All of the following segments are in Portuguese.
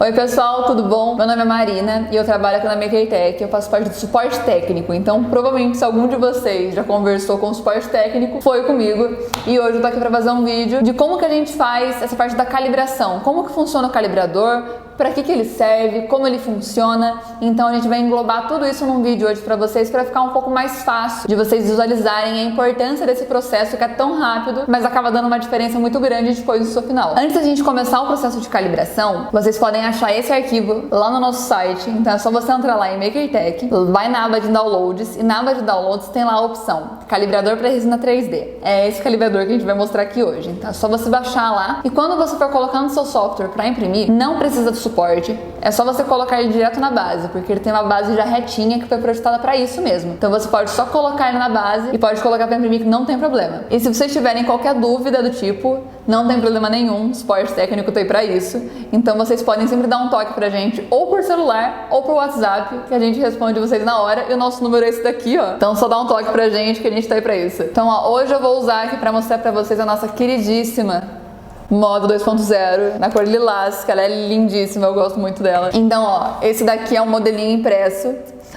Oi pessoal, tudo bom? Meu nome é Marina e eu trabalho aqui na MakerTech. Eu faço parte do suporte técnico, então provavelmente se algum de vocês já conversou com o suporte técnico, foi comigo. E hoje eu tô aqui pra fazer um vídeo de como que a gente faz essa parte da calibração, como que funciona o calibrador, para que ele serve, como ele funciona. Então a gente vai englobar tudo isso num vídeo hoje para vocês, para ficar um pouco mais fácil de vocês visualizarem a importância desse processo que é tão rápido, mas acaba dando uma diferença muito grande depois do seu final. Antes da gente começar o processo de calibração, vocês podem achar esse arquivo lá no nosso site. Então é só você entrar lá em MakerTech, vai na aba de downloads e na aba de downloads tem lá a opção calibrador para resina 3D. É esse calibrador que a gente vai mostrar aqui hoje. Então é só você baixar lá e quando você for colocar no seu software para imprimir, não precisa do suporte, é só você colocar ele direto na base, porque ele tem uma base já retinha que foi projetada para isso mesmo. Então você pode só colocar ele na base e pode colocar para imprimir que não tem problema. E se vocês tiverem qualquer dúvida do tipo, não tem problema nenhum, o suporte técnico tá aí para isso. Então vocês podem sempre dar um toque pra gente, ou por celular, ou por WhatsApp, que a gente responde vocês na hora, e o nosso número é esse daqui, ó. Então só dá um toque pra gente que a gente tá aí pra isso. Então, ó, hoje eu vou usar aqui pra mostrar pra vocês a nossa queridíssima Moda 2.0, na cor lilás, que ela é lindíssima, eu gosto muito dela. Então, ó, esse daqui é um modelinho impresso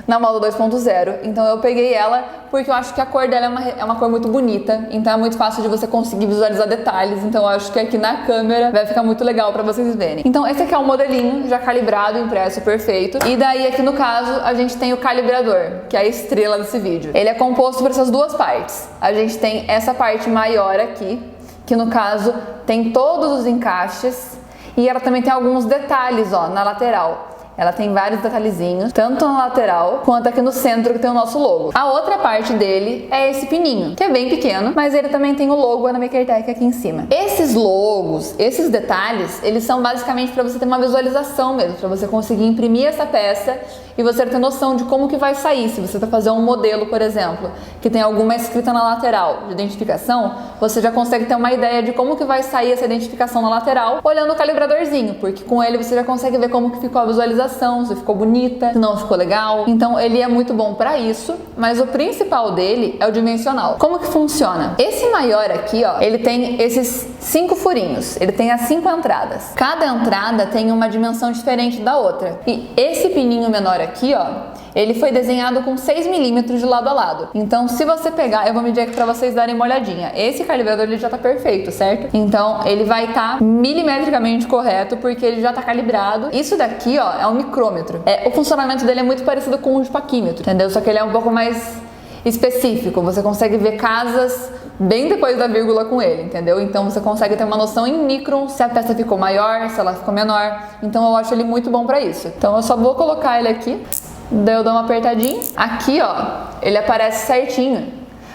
na Moda 2.0, então eu peguei ela porque eu acho que a cor dela é uma cor muito bonita, então é muito fácil de você conseguir visualizar detalhes, então eu acho que aqui na câmera vai ficar muito legal pra vocês verem. Então esse aqui é um modelinho já calibrado, impresso, perfeito, e daí aqui no caso a gente tem o calibrador, que é a estrela desse vídeo. Ele é composto por essas duas partes. A gente tem essa parte maior aqui, que no caso tem todos os encaixes e ela também tem alguns detalhes, ó, na lateral. Ela tem vários detalhezinhos, tanto na lateral quanto aqui no centro que tem o nosso logo. A outra parte dele é esse pininho, que é bem pequeno, mas ele também tem o logo da MakerTech aqui em cima. Esses logos, esses detalhes, eles são basicamente para você ter uma visualização mesmo, para você conseguir imprimir essa peça e você ter noção de como que vai sair. Se você está fazendo um modelo, por exemplo, que tem alguma escrita na lateral de identificação, você já consegue ter uma ideia de como que vai sair essa identificação na lateral, olhando o calibradorzinho, porque com ele você já consegue ver como que ficou a visualização, se ficou bonita, se não ficou legal. Então ele é muito bom para isso, mas o principal dele é o dimensional. Como que funciona? Esse maior aqui, ó, ele tem esses 5 furinhos, ele tem as 5 entradas. Cada entrada tem uma dimensão diferente da outra. E esse pininho menor aqui, ó, ele foi desenhado com 6 milímetros de lado a lado. Então, se você pegar, eu vou medir aqui pra vocês darem uma olhadinha. Esse calibrador, ele já tá perfeito, certo? Então, ele vai estar milimetricamente correto, porque ele já tá calibrado. Isso daqui, ó, é um micrômetro. O funcionamento dele é muito parecido com o de paquímetro, entendeu? Só que ele é um pouco mais específico. Você consegue ver casas bem depois da vírgula com ele, entendeu? Então você consegue ter uma noção em microns se a peça ficou maior, se ela ficou menor. Então eu acho ele muito bom pra isso. Então eu só vou colocar ele aqui, daí eu dou uma apertadinha. Aqui, ó, ele aparece certinho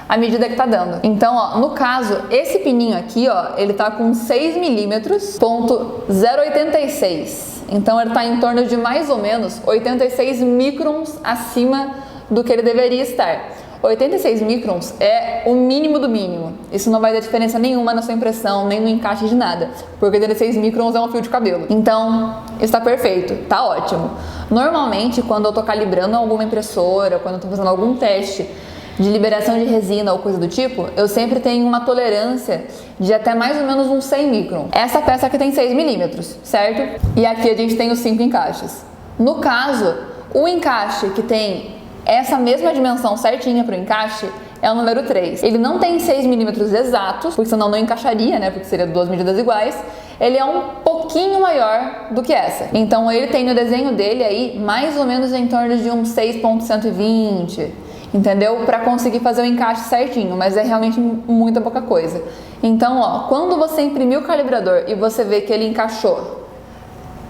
a medida que tá dando. Então, ó, no caso, esse pininho aqui, ó, ele tá com 6 milímetros, ponto 0,86. Então ele tá em torno de mais ou menos 86 microns acima do que ele deveria estar. 86 microns é o mínimo do mínimo. Isso não vai dar diferença nenhuma na sua impressão, nem no encaixe de nada, porque 86 microns é um fio de cabelo. Então, está perfeito, tá ótimo. Normalmente, quando eu tô calibrando alguma impressora, quando eu tô fazendo algum teste de liberação de resina ou coisa do tipo, eu sempre tenho uma tolerância de até mais ou menos uns 100 microns. Essa peça aqui tem 6 milímetros, certo? E aqui a gente tem os 5 encaixes. No caso, o encaixe que tem essa mesma dimensão certinha para o encaixe é o número 3. Ele não tem 6 milímetros exatos, porque senão não encaixaria, né? Porque seria duas medidas iguais. Ele é um pouquinho maior do que essa. Então ele tem no desenho dele aí mais ou menos em torno de um 6.120, entendeu? Para conseguir fazer o encaixe certinho, mas é realmente muita pouca coisa. Então, ó, quando você imprimir o calibrador e você vê que ele encaixou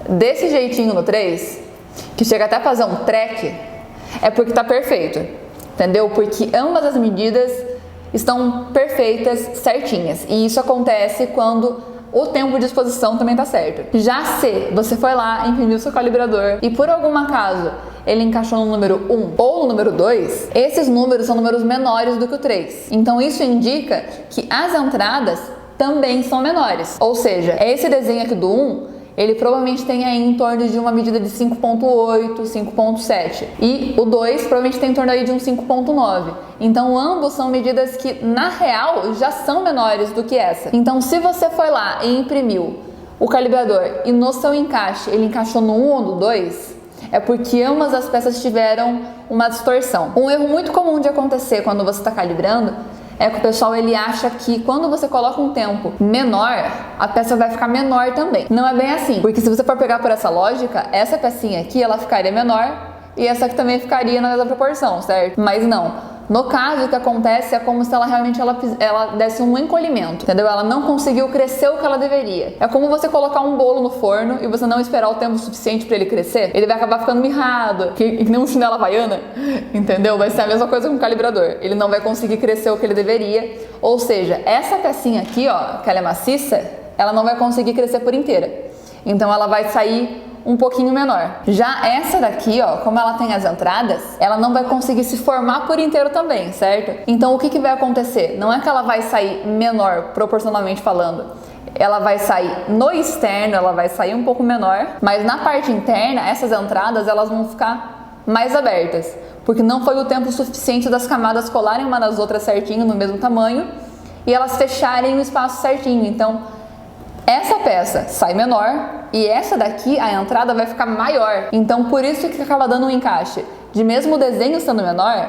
desse jeitinho no 3, que chega até a fazer um track, é porque tá perfeito, entendeu? Porque ambas as medidas estão perfeitas, certinhas. E isso acontece quando o tempo de exposição também tá certo. Já se você foi lá, imprimiu o seu calibrador e por algum acaso ele encaixou no número 1 ou no número 2, esses números são números menores do que o 3. Então isso indica que as entradas também são menores. Ou seja, esse desenho aqui do 1, ele provavelmente tem aí em torno de uma medida de 5.8, 5.7. E o 2 provavelmente tem em torno aí de um 5.9. Então ambos são medidas que, na real, já são menores do que essa. Então se você foi lá e imprimiu o calibrador e no seu encaixe ele encaixou no 1 ou no 2, é porque ambas as peças tiveram uma distorção. Um erro muito comum de acontecer quando você está calibrando é que o pessoal ele acha que quando você coloca um tempo menor, a peça vai ficar menor também. Não é bem assim, porque se você for pegar por essa lógica, essa pecinha aqui ela ficaria menor e essa aqui também ficaria na mesma proporção, certo? Mas não. No caso, o que acontece é como se ela realmente ela desse um encolhimento, entendeu? Ela não conseguiu crescer o que ela deveria. É como você colocar um bolo no forno e você não esperar o tempo suficiente para ele crescer. Ele vai acabar ficando mirrado, que nem um chinelo havaiana, entendeu? Vai ser a mesma coisa com o calibrador. Ele não vai conseguir crescer o que ele deveria. Ou seja, essa pecinha aqui, ó, que ela é maciça, ela não vai conseguir crescer por inteira. Então ela vai sair um pouquinho menor. Já essa daqui, ó, como ela tem as entradas, ela não vai conseguir se formar por inteiro também, certo? Então o que vai acontecer? Não é que ela vai sair menor, proporcionalmente falando. Ela vai sair no externo, ela vai sair um pouco menor, mas na parte interna, essas entradas, elas vão ficar mais abertas, porque não foi o tempo suficiente das camadas colarem uma nas outras certinho, no mesmo tamanho, e elas fecharem o espaço certinho. Então, essa peça sai menor e essa daqui, a entrada, vai ficar maior. Então, por isso que acaba dando um encaixe. De mesmo o desenho sendo menor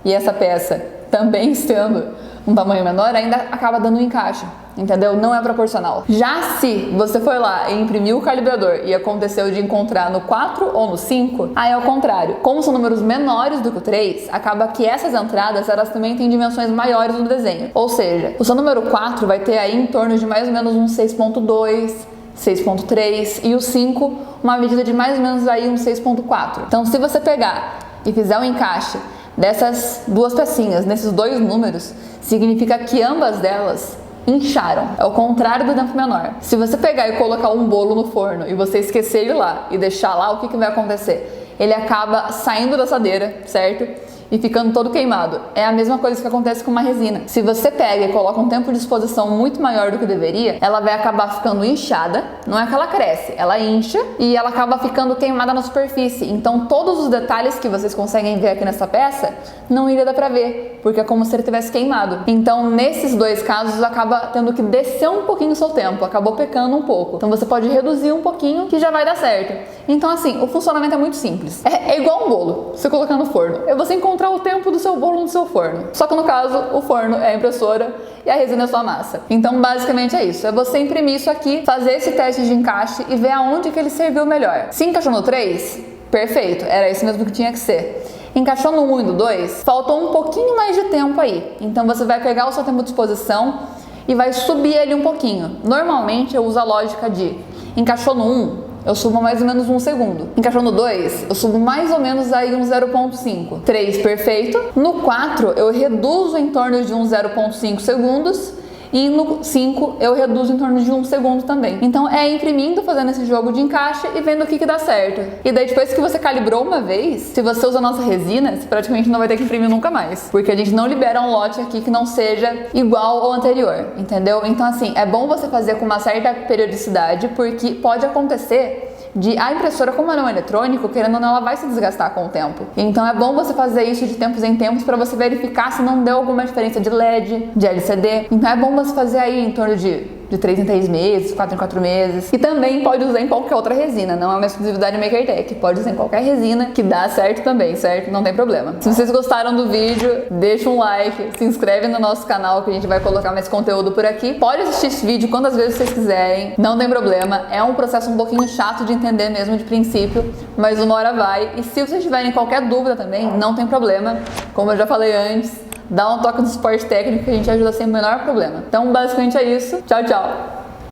e essa peça também sendo um tamanho menor, ainda acaba dando um encaixe, entendeu? Não é proporcional. Já se você foi lá e imprimiu o calibrador e aconteceu de encontrar no 4 ou no 5, aí é o contrário. Como são números menores do que o 3, acaba que essas entradas, elas também têm dimensões maiores no desenho. Ou seja, o seu número 4 vai ter aí em torno de mais ou menos um 6.2, 6.3 e o 5, uma medida de mais ou menos aí um 6.4. Então, se você pegar e fizer um encaixe dessas duas pecinhas, nesses dois números, significa que ambas delas incharam. É o contrário do tempo menor. Se você pegar e colocar um bolo no forno e você esquecer ele lá e deixar lá, o que vai acontecer? Ele acaba saindo da assadeira, certo? E ficando todo queimado. É a mesma coisa que acontece com uma resina. Se você pega e coloca um tempo de exposição muito maior do que deveria, ela vai acabar ficando inchada. Não é que ela cresce, ela incha e ela acaba ficando queimada na superfície. Então todos os detalhes que vocês conseguem ver aqui nessa peça, não iria dar pra ver, porque é como se ele tivesse queimado. Então nesses dois casos, acaba tendo que descer um pouquinho o seu tempo, acabou pecando um pouco. Então você pode reduzir um pouquinho que já vai dar certo. Então assim, o funcionamento é muito simples. É igual um bolo, você colocar no forno. Você encontrar o tempo do seu bolo no seu forno. Só que no caso, o forno é a impressora e a resina é sua massa. Então basicamente é isso. É você imprimir isso aqui, fazer esse teste de encaixe e ver aonde que ele serviu melhor. Se encaixou no 3, perfeito, era isso mesmo que tinha que ser. Encaixou no 1 e no 2, faltou um pouquinho mais de tempo aí. Então você vai pegar o seu tempo de exposição e vai subir ele um pouquinho. Normalmente eu uso a lógica de encaixou no 1, eu subo mais ou menos 1 segundo. Encaixou no 2, eu subo mais ou menos aí um 0.5. 3, perfeito. No 4, eu reduzo em torno de um 0.5 segundos. E no 5, eu reduzo em torno de 1 segundo também. Então é imprimindo, fazendo esse jogo de encaixe e vendo o que dá certo. E daí depois que você calibrou uma vez, se você usa a nossa resina, você praticamente não vai ter que imprimir nunca mais. Porque a gente não libera um lote aqui que não seja igual ao anterior, entendeu? Então assim, é bom você fazer com uma certa periodicidade, porque pode acontecer de a impressora, como ela é um eletrônico, querendo ou não, ela vai se desgastar com o tempo. Então é bom você fazer isso de tempos em tempos para você verificar se não deu alguma diferença de LED, de LCD. Então é bom você fazer aí em torno de 3 em 3 meses, 4 em 4 meses. E também pode usar em qualquer outra resina, não é uma exclusividade MakerTech. Pode usar em qualquer resina que dá certo também, certo? Não tem problema. Se vocês gostaram do vídeo, deixa um like, se inscreve no nosso canal que a gente vai colocar mais conteúdo por aqui. Pode assistir esse vídeo quantas vezes vocês quiserem, não tem problema. É um processo um pouquinho chato de entender mesmo de princípio, mas uma hora vai. E se vocês tiverem qualquer dúvida também, não tem problema. Como eu já falei antes, dá um toque no suporte técnico que a gente ajuda sem o menor problema. Então, basicamente é isso. Tchau, tchau!